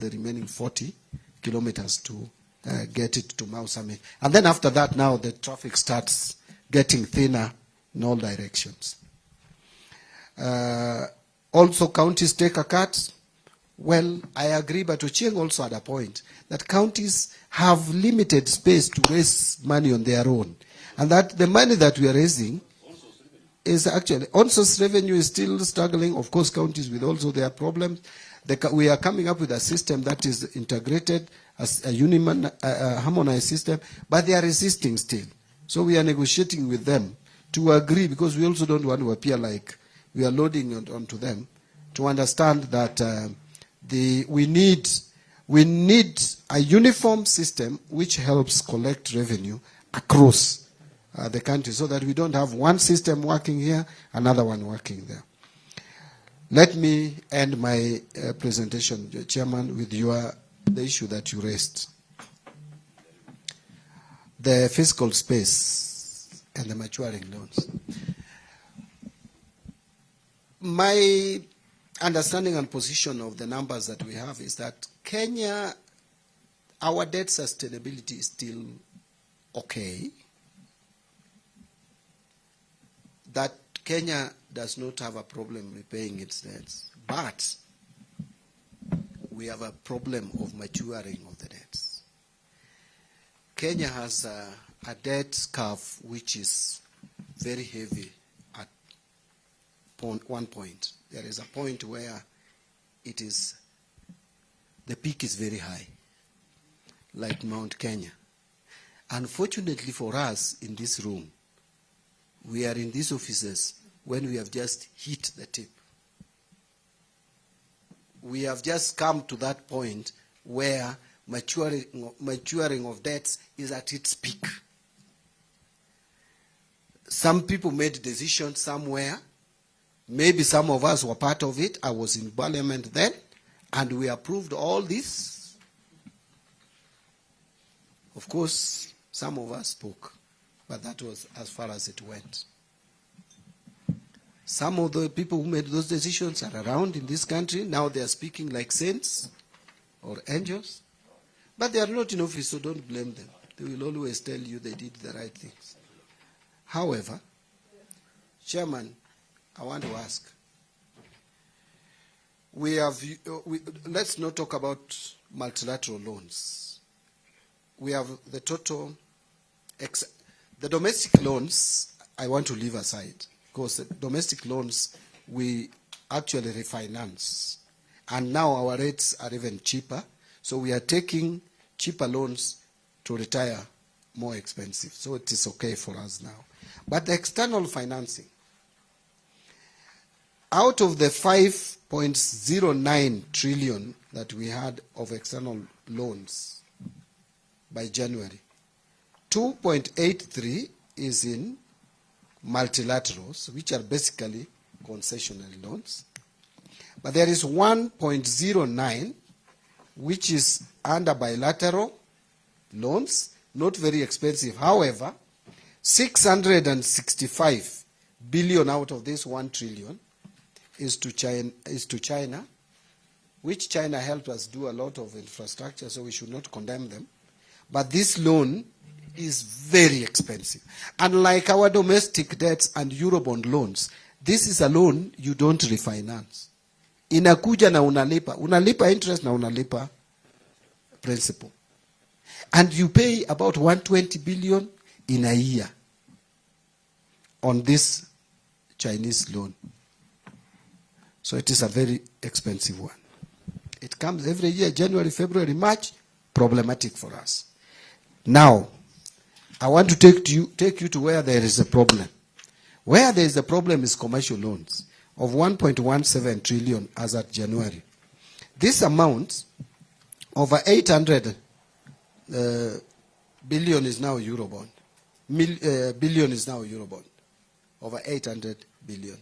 the remaining 40 kilometers to get it to Mausame. And then after that, now the traffic starts getting thinner in all directions. Also, counties take a cut. Well, I agree, but Ochieng also had a point that counties have limited space to raise money on their own. And that the money that we are raising is actually, ONSOS revenue is still struggling. Of course, counties with also their problems. We are coming up with a system that is integrated as a harmonized system, but they are resisting still. So we are negotiating with them to agree, because we also don't want to appear like we are loading onto them, to understand that we need a uniform system which helps collect revenue across the country, so that we don't have one system working here, another one working there. Let me end my presentation, Chairman, with the issue that you raised. The fiscal space and the maturing loans. My understanding and position of the numbers that we have is that Kenya, our debt sustainability is still okay. That Kenya does not have a problem repaying its debts, but we have a problem of maturing of the debts. Kenya has a debt curve which is very heavy at one point. There is a point where the peak is very high, like Mount Kenya. Unfortunately for us in this room, we are in these offices when we have just hit the tip. We have just come to that point where maturing of debts is at its peak. Some people made decisions somewhere. Maybe some of us were part of it. I was in parliament then, and we approved all this. Of course, some of us spoke, but that was as far as it went. Some of the people who made those decisions are around in this country. Now they are speaking like saints or angels. But they are not in office, so don't blame them. They will always tell you they did the right things. However, Chairman, I want to ask. Let's not talk about multilateral loans. We have the total, the domestic loans, I want to leave aside. Because the domestic loans, we actually refinance. And now our rates are even cheaper. So we are taking cheaper loans to retire more expensive. So it is okay for us now. But the external financing, out of the 5.09 trillion that we had of external loans by January, 2.83 is in multilaterals, which are basically concessional loans. But there is 1.09, which is under bilateral loans, not very expensive. However, 665 billion out of this 1 trillion is to China, which China helped us do a lot of infrastructure, so we should not condemn them. But this loan is very expensive. Unlike our domestic debts and Eurobond loans, this is a loan you don't refinance. Inakuja na unalipa interest na unalipa principal. And you pay about 120 billion in a year on this Chinese loan. So it is a very expensive one. It comes every year, January, February, March, problematic for us. Now, I want to take you to where there is a problem. Where there is a problem is commercial loans of 1.17 trillion as at January. This amount, over 800 billion is now Eurobond. Billion is now Eurobond. Over 800 billion.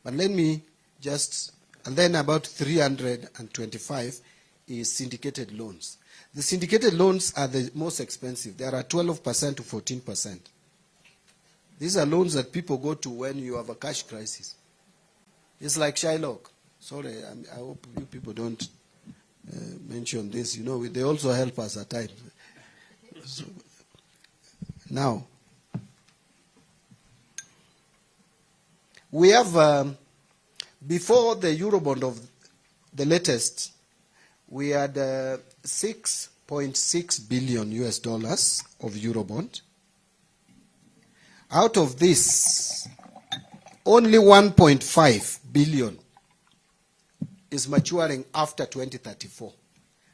But let me just, and then about 325 is syndicated loans. The syndicated loans are the most expensive. They are 12% to 14%. These are loans that people go to when you have a cash crisis. It's like Shylock. Sorry, I hope you people don't mention this. You know, they also help us at times. So, now, we have, before the Eurobond of the latest, we had $6.6 billion US dollars of Eurobond. Out of this, only 1.5 billion is maturing after 2034,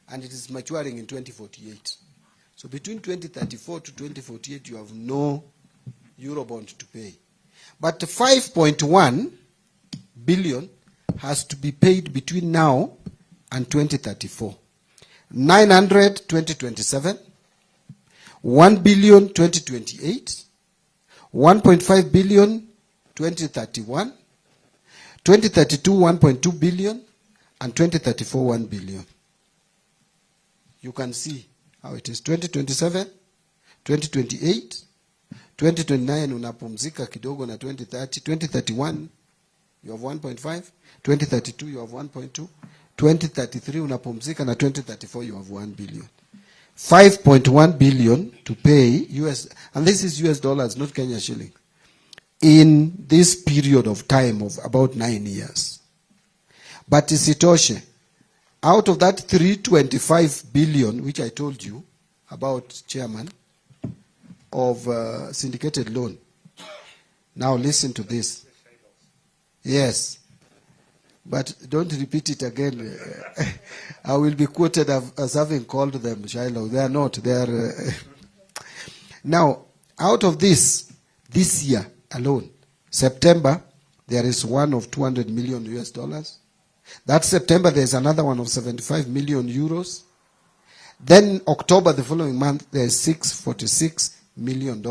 and it is maturing in 2048. So between 2034 to 2048, you have no Eurobond to pay. But 5.1 billion has to be paid between now and 2034. 900 2027, 1 billion 2028, 1.5 billion 2031, 2032 1.2 billion, and 2034 1 billion. You can see how it is. 2027, 2028, 2029 unapumzika kidogo na 2030, 2031 you have 1.5, 2032 you have 1.2, 2033 unapumzika na 2034 you have 1 billion. 5.1 billion to pay US, and this is US dollars, not Kenya shilling, in this period of time of about 9 years. But isitoshe, out of that 325 billion, which I told you about, Chairman, of syndicated loan. Now listen to this. Yes. But don't repeat it again. I will be quoted as having called them Shiloh. They are not. They are. Now, out of this year alone, September, there is one of 200 million US dollars. That September, there is another one of 75 million euros. Then October, the following month, there is $646 million.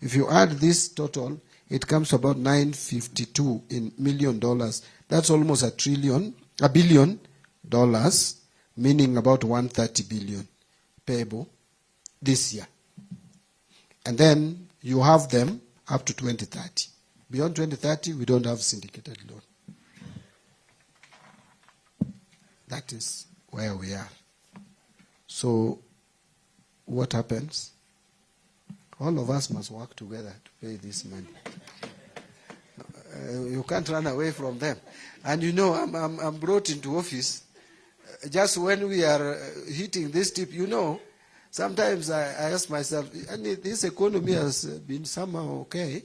If you add this total, it comes to about $952 million. That's almost $1 billion, meaning about 130 billion payable this year. And then you have them up to 2030. Beyond 2030, we don't have syndicated loan. That is where we are. So what happens? All of us must work together to pay this money. You can't run away from them. And you know, I'm brought into office just when we are hitting this tip. You know, sometimes I ask myself, this economy has been somehow okay,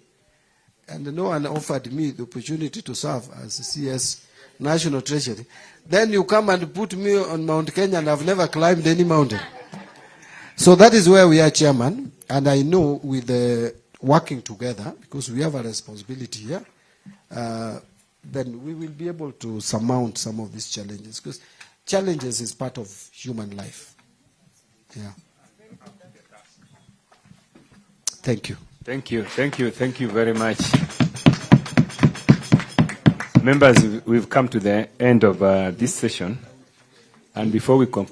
and no one offered me the opportunity to serve as CS National Treasury. Then you come and put me on Mount Kenya, and I've never climbed any mountain. So that is where we are, Chairman. And I know with the working together, because we have a responsibility here, then we will be able to surmount some of these challenges, because challenges is part of human life. Yeah. Thank you. Thank you. Thank you. Thank you very much. Members, we've come to the end of this session. And before we conclude,